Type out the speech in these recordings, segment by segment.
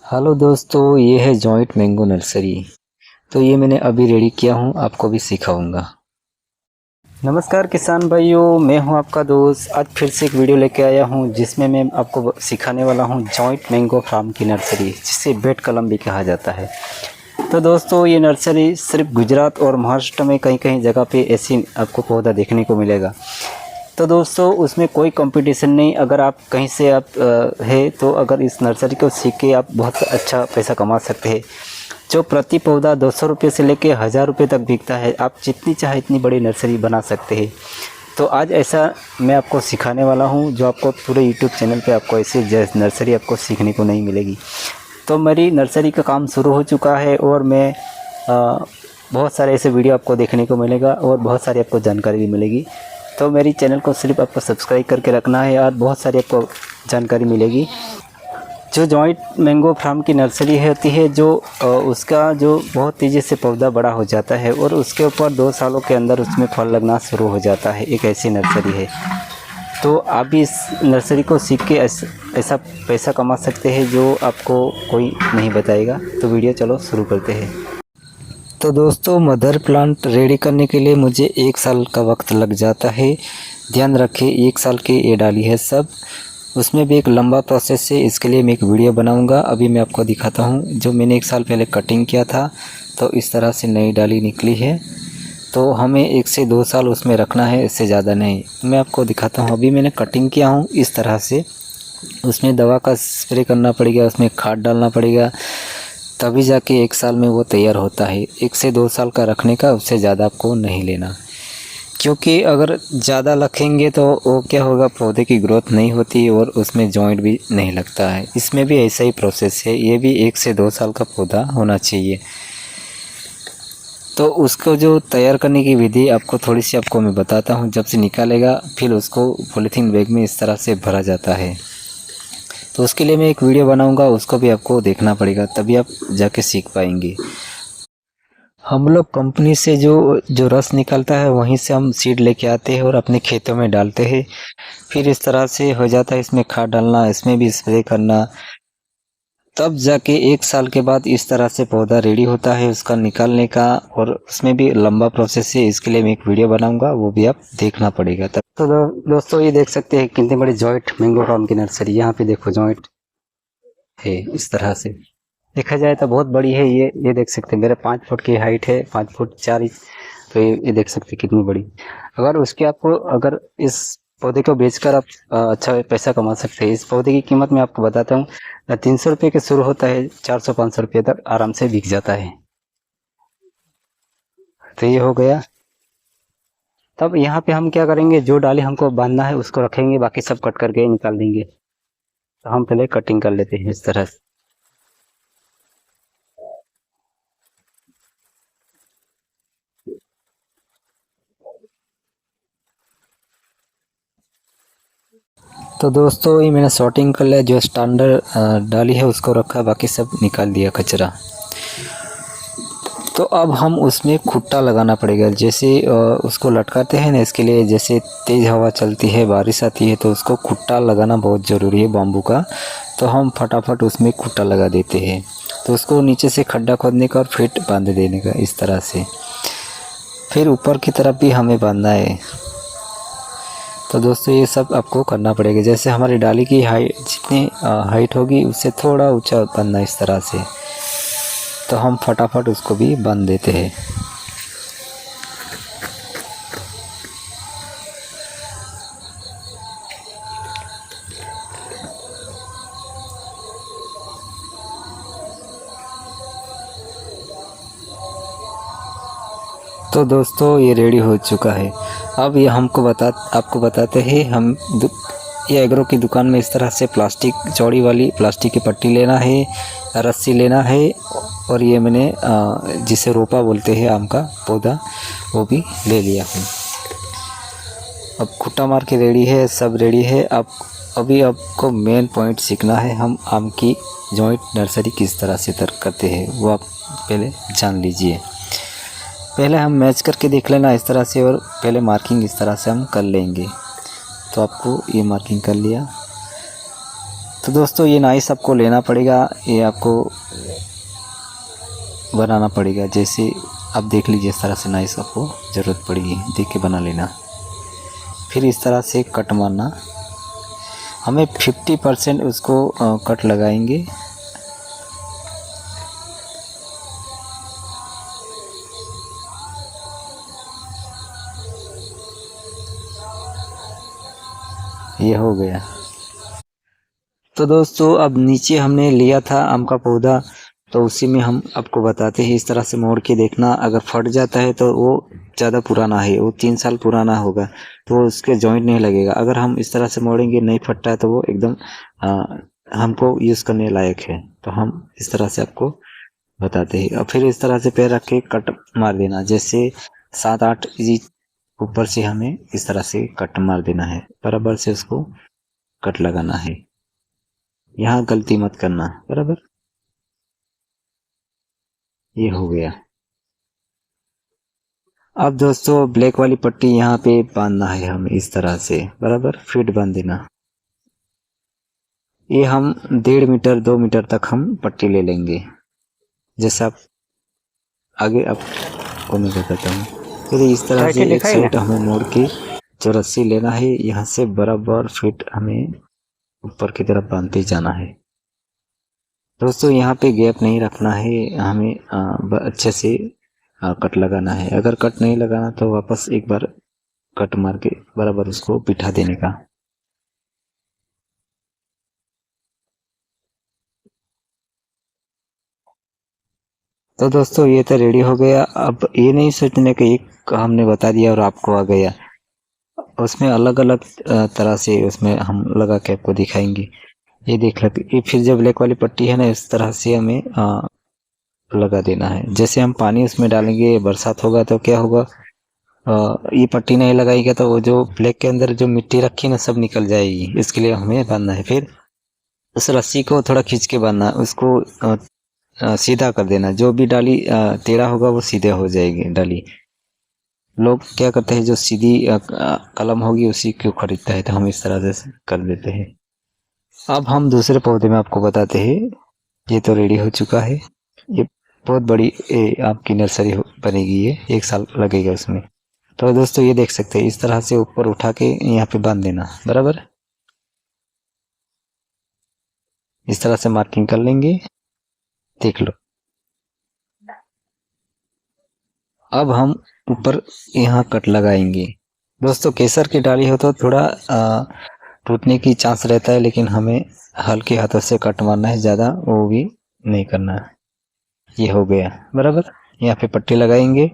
Hello दोस्तों, ये है जॉइंट मैंगो नर्सरी। तो ये मैंने अभी रेडी किया हूँ, आपको भी सिखाऊंगा। नमस्कार किसान भाइयों, मैं हूँ आपका दोस्त। आज फिर से एक वीडियो लेके आया हूँ जिसमें मैं आपको सिखाने वाला हूँ जॉइंट मैंगो फार्म की नर्सरी, जिसे बेड कलम भी कहा जाता है। तो दोस्तों, ये नर्सरी सिर्फ गुजरात और महाराष्ट्र में कहीं कहीं जगह पे ऐसी आपको पौधा देखने को मिलेगा। तो दोस्तों, उसमें कोई कंपटीशन नहीं। अगर आप कहीं से है तो अगर इस नर्सरी को सीख के आप बहुत अच्छा पैसा कमा सकते हैं। जो प्रति पौधा 200 रुपये से लेके 1000 रुपये तक बिकता है। आप जितनी चाहे इतनी बड़ी नर्सरी बना सकते हैं। तो आज ऐसा मैं आपको सिखाने वाला हूँ जो आपको पूरे यूट्यूब चैनल पे आपको ऐसे नर्सरी आपको सीखने को नहीं मिलेगी। तो मेरी नर्सरी का काम शुरू हो चुका है और मैं बहुत सारे ऐसे वीडियो आपको देखने को मिलेगा और बहुत सारी आपको जानकारी भी मिलेगी। तो मेरी चैनल को सिर्फ आपको सब्सक्राइब करके रखना है और बहुत सारी आपको जानकारी मिलेगी। जो जॉइंट मैंगो फार्म की नर्सरी होती है, जो उसका जो बहुत तेज़ी से पौधा बड़ा हो जाता है और उसके ऊपर 2 सालों के अंदर उसमें फल लगना शुरू हो जाता है, एक ऐसी नर्सरी है। तो आप भी इस नर्सरी को सीख के ऐसा पैसा कमा सकते हैं जो आपको कोई नहीं बताएगा। तो वीडियो चलो शुरू करते हैं। तो दोस्तों, मदर प्लांट रेडी करने के लिए मुझे 1 साल का वक्त लग जाता है। ध्यान रखें, 1 साल की ये डाली है सब। उसमें भी एक लंबा प्रोसेस है, इसके लिए मैं एक वीडियो बनाऊंगा। अभी मैं आपको दिखाता हूँ जो मैंने 1 साल पहले कटिंग किया था। तो इस तरह से नई डाली निकली है। तो हमें 1 से 2 साल उसमें रखना है, इससे ज़्यादा नहीं। मैं आपको दिखाता हूँ। अभी मैंने कटिंग किया हूँ इस तरह से। उसमें दवा का स्प्रे करना पड़ेगा, उसमें खाद डालना पड़ेगा, तभी जाके 1 साल में वो तैयार होता है। 1 से 2 साल का रखने का, उससे ज़्यादा आपको नहीं लेना। क्योंकि अगर ज़्यादा रखेंगे तो वो क्या होगा, पौधे की ग्रोथ नहीं होती और उसमें जॉइंट भी नहीं लगता है। इसमें भी ऐसा ही प्रोसेस है, ये भी 1 से 2 साल का पौधा होना चाहिए। तो उसको जो तैयार करने की विधि आपको थोड़ी सी आपको मैं बताता हूँ। जब से निकालेगा फिर उसको पॉलीथीन बैग में इस तरह से भरा जाता है। तो उसके लिए मैं एक वीडियो बनाऊंगा, उसको भी आपको देखना पड़ेगा, तभी आप जाके सीख पाएंगे। हम लोग कंपनी से जो जो रस निकलता है वहीं से हम सीड लेके आते हैं और अपने खेतों में डालते हैं। फिर इस तरह से हो जाता है। इसमें खाद डालना, इसमें भी स्प्रे करना, तब जाके 1 साल के बाद इस तरह से पौधा रेडी होता है उसका निकालने का। और उसमें भी लंबा प्रोसेस है, इसके लिए मैं एक वीडियो बनाऊंगा, वो भी आप देखना पड़ेगा। तब तो दोस्तों, ये देख सकते हैं कितनी बड़ी जॉइंट मैंगो फार्म की नर्सरी। यहाँ पे देखो जॉइंट है इस तरह से। देखा जाए तो बहुत बड़ी है। ये देख सकते हैं, मेरे 5 फुट की हाइट है, 5 फुट 4 इंच। तो ये देख सकते हैं कितनी बड़ी। अगर उसके आपको अगर इस पौधे को बेचकर आप अच्छा पैसा कमा सकते हैं। इस पौधे की कीमत मैं आपको बताता हूँ, 300 रुपये के शुरू होता है, 400-500 रुपये तक आराम से बिक जाता है। तो ये हो गया। तब यहाँ पे हम क्या करेंगे, जो डाली हमको बांधना है उसको रखेंगे, बाकी सब कट करके निकाल देंगे। तो हम पहले कटिंग कर लेते हैं इस तरह से। तो दोस्तों, ये मैंने शॉर्टिंग कर लिया। जो स्टैंडर्ड डाली है उसको रखा, बाकी सब निकाल दिया कचरा। तो अब हम उसमें खुट्टा लगाना पड़ेगा। जैसे उसको लटकाते हैं ना, इसके लिए जैसे तेज़ हवा चलती है, बारिश आती है, तो उसको खुट्टा लगाना बहुत ज़रूरी है बाम्बू का। तो हम फटाफट उसमें खुट्टा लगा देते हैं। तो उसको नीचे से खड्डा खोदने का और फिट बांध देने का इस तरह से। फिर ऊपर की तरफ भी हमें बांधना है। तो दोस्तों, ये सब आपको करना पड़ेगा। जैसे हमारी डाली की हाइट जितनी हाइट होगी उससे थोड़ा ऊंचा बांधना इस तरह से। तो हम फटाफट उसको भी बांध देते हैं। तो दोस्तों, ये रेडी हो चुका है। अब ये आपको बताते हैं हम ये एग्रो की दुकान में इस तरह से प्लास्टिक, चौड़ी वाली प्लास्टिक की पट्टी लेना है, रस्सी लेना है। और ये मैंने जिसे रोपा बोलते हैं आम का पौधा, वो भी ले लिया हूँ। अब खुट्टा मार के रेडी है, सब रेडी है। अब अभी आपको मेन पॉइंट सीखना है, हम आम की जॉइंट नर्सरी किस तरह से तैयार करते हैं वो आप पहले जान लीजिए। पहले हम मैच करके देख लेना इस तरह से, और पहले मार्किंग इस तरह से हम कर लेंगे। तो आपको ये मार्किंग कर लिया। तो दोस्तों ये नाइस आपको लेना पड़ेगा, ये आपको बनाना पड़ेगा। जैसे आप देख लीजिए इस तरह से नाइस आपको ज़रूरत पड़ेगी, देख के बना लेना। फिर इस तरह से कट मारना, हमें 50% उसको कट लगाएंगे। ये हो गया। तो दोस्तों अब नीचे हमने लिया था आम का पौधा, तो उसी में हम आपको बताते हैं इस तरह से मोड़ के देखना। अगर फट जाता है तो वो ज़्यादा पुराना है, वो 3 साल पुराना होगा, तो उसके जॉइंट नहीं लगेगा। अगर हम इस तरह से मोड़ेंगे नहीं फटता है तो वो एकदम हमको यूज़ करने लायक है। तो हम इस तरह से आपको बताते हैं। और फिर इस तरह से पैर रख के कट मार देना, जैसे 7-8 इंच ऊपर से हमें इस तरह से कट मार देना है, बराबर से उसको कट लगाना है। यहाँ गलती मत करना, बराबर। ये हो गया। अब दोस्तों ब्लैक वाली पट्टी यहाँ पे बांधना है हमें इस तरह से, बराबर फिट बांध देना। ये हम 1.5 मीटर 2 मीटर तक हम पट्टी ले लेंगे, जैसा आप आगे आपको मैं बताता हूँ। फिर इस तरह से एक साइड हमें मोड़ के जो रस्सी लेना है, यहाँ से बराबर फिट हमें ऊपर की तरफ बांधते जाना है। दोस्तों यहाँ पे गैप नहीं रखना है, हमें अच्छे से कट लगाना है। अगर कट नहीं लगाना तो वापस एक बार कट मार के बराबर उसको बिठा देने का। तो दोस्तों ये तो रेडी हो गया। अब ये नहीं सोचने कि एक हमने बता दिया और आपको आ गया, उसमें अलग अलग तरह से उसमें हम लगा के आपको दिखाएंगे। ये देख लेते, ये फिर जो ब्लैक वाली पट्टी है ना, इस तरह से हमें लगा देना है। जैसे हम पानी उसमें डालेंगे, बरसात होगा तो क्या होगा, ये पट्टी नहीं लगाएगा तो वो जो ब्लैक के अंदर जो मिट्टी रखी ना सब निकल जाएगी। इसके लिए हमें बांधना है। फिर उस रस्सी को थोड़ा खींच के बांधना, उसको सीधा कर देना। जो भी डाली टेढ़ा होगा वो सीधे हो जाएगी डाली। लोग क्या करते हैं, जो सीधी कलम होगी उसी को खरीदता है, तो हम इस तरह से कर देते हैं। अब हम दूसरे पौधे में आपको बताते हैं। ये तो रेडी हो चुका है। ये बहुत बड़ी आपकी नर्सरी बनेगी, ये 1 साल लगेगा उसमें। तो दोस्तों ये देख सकते हैं, इस तरह से ऊपर उठा के यहाँ पे बांध देना, बराबर। इस तरह से मार्किंग कर लेंगे, देख लो। अब हम ऊपर यहाँ कट लगाएंगे। दोस्तों केसर की डाली हो तो थोड़ा टूटने की चांस रहता है, लेकिन हमें हल्के हाथों से कट मारना है, ज़्यादा वो भी नहीं करना है। ये हो गया, बराबर। यहाँ पे पट्टी लगाएंगे।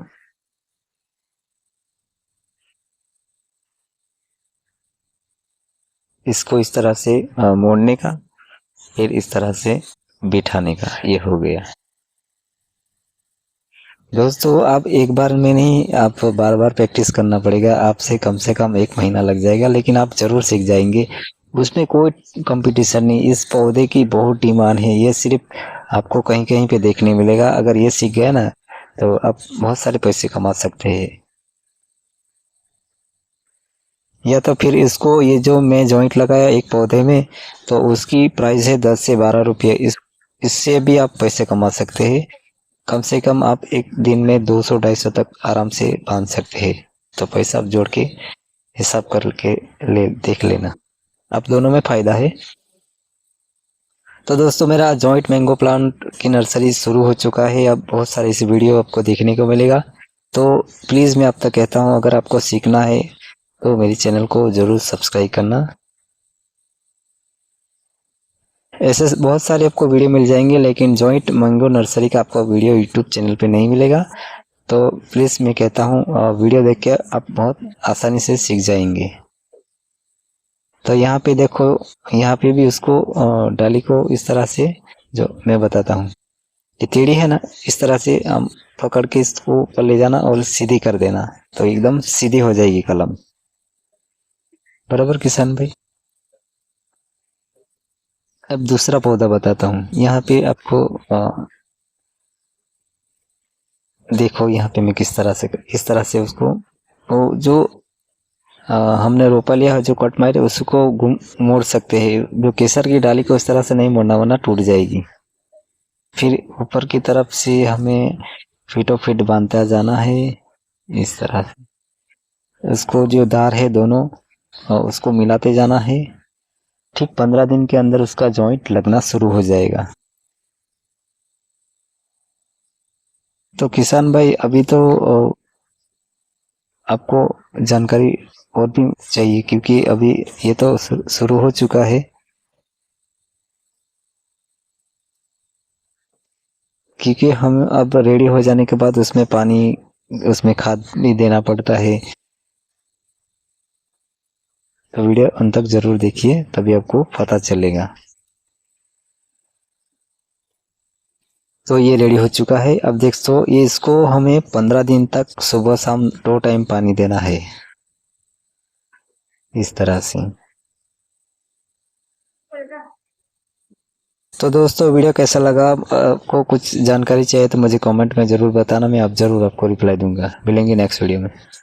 इसको इस तरह से मोड़ने का, फिर इस तरह से बिठाने का। ये हो गया। दोस्तों आप एक बार में नहीं, आप बार बार प्रैक्टिस करना पड़ेगा। आपसे कम से कम 1 महीना लग जाएगा, लेकिन आप जरूर सीख जाएंगे। उसमें कोई कंपटीशन नहीं। इस पौधे की बहुत डिमांड है, ये सिर्फ आपको कहीं कहीं पे देखने मिलेगा। अगर ये सीख गए ना तो आप बहुत सारे पैसे कमा सकते हैं। या तो फिर इसको, ये जो मैं जॉइंट लगाया एक पौधे में, तो उसकी प्राइस है 10 से 12 रुपये। इससे भी आप पैसे कमा सकते हैं। कम से कम आप एक दिन में 200-250 तक आराम से बांध सकते हैं। तो पैसा आप जोड़ के हिसाब करके देख लेना, आप दोनों में फायदा है। तो दोस्तों मेरा जॉइंट मैंगो प्लांट की नर्सरी शुरू हो चुका है। अब बहुत सारे इस वीडियो आपको देखने को मिलेगा। तो प्लीज़ मैं आप तक कहता हूँ, अगर आपको सीखना है तो मेरी चैनल को ज़रूर सब्सक्राइब करना। ऐसे बहुत सारे आपको वीडियो मिल जाएंगे, लेकिन जॉइंट मैंगो नर्सरी का आपको वीडियो यूट्यूब चैनल पे नहीं मिलेगा। तो प्लीज़ मैं कहता हूँ वीडियो देख के आप बहुत आसानी से सीख जाएंगे। तो यहाँ पे देखो, यहाँ पे भी उसको डाली को इस तरह से, जो मैं बताता हूँ, ये टेढ़ी है ना, इस तरह से हम पकड़ के इसको ऊपर ले जाना और सीधी कर देना, तो एकदम सीधी हो जाएगी कलम, बराबर किसान भाई। अब दूसरा पौधा बताता हूँ। यहाँ पे आपको देखो, यहाँ पे मैं किस तरह से, इस तरह से उसको, वो जो हमने रोपा लिया है, जो कट मारे उसको मोड़ सकते हैं। जो केसर की डाली को इस तरह से नहीं मोड़ना, वरना टूट जाएगी। फिर ऊपर की तरफ से हमें फीटो फीट बांधता जाना है इस तरह से। उसको जो दार है दोनों, उसको मिलाते जाना है। ठीक 15 दिन के अंदर उसका जॉइंट लगना शुरू हो जाएगा। तो किसान भाई, अभी तो आपको जानकारी और भी चाहिए, क्योंकि अभी ये तो शुरू हो चुका है। क्योंकि हम अब रेडी हो जाने के बाद उसमें पानी, उसमें खाद भी देना पड़ता है। तो वीडियो अंत तक जरूर देखिए, तभी आपको पता चलेगा। तो ये रेडी हो चुका है। अब देख, तो ये इसको हमें 15 दिन तक सुबह शाम 2 टाइम पानी देना है इस तरह से। तो दोस्तों, वीडियो कैसा लगा? आपको कुछ जानकारी चाहिए तो मुझे कमेंट में ज़रूर बताना, मैं आप ज़रूर आपको रिप्लाई दूंगा। मिलेंगे नेक्स्ट वीडियो में।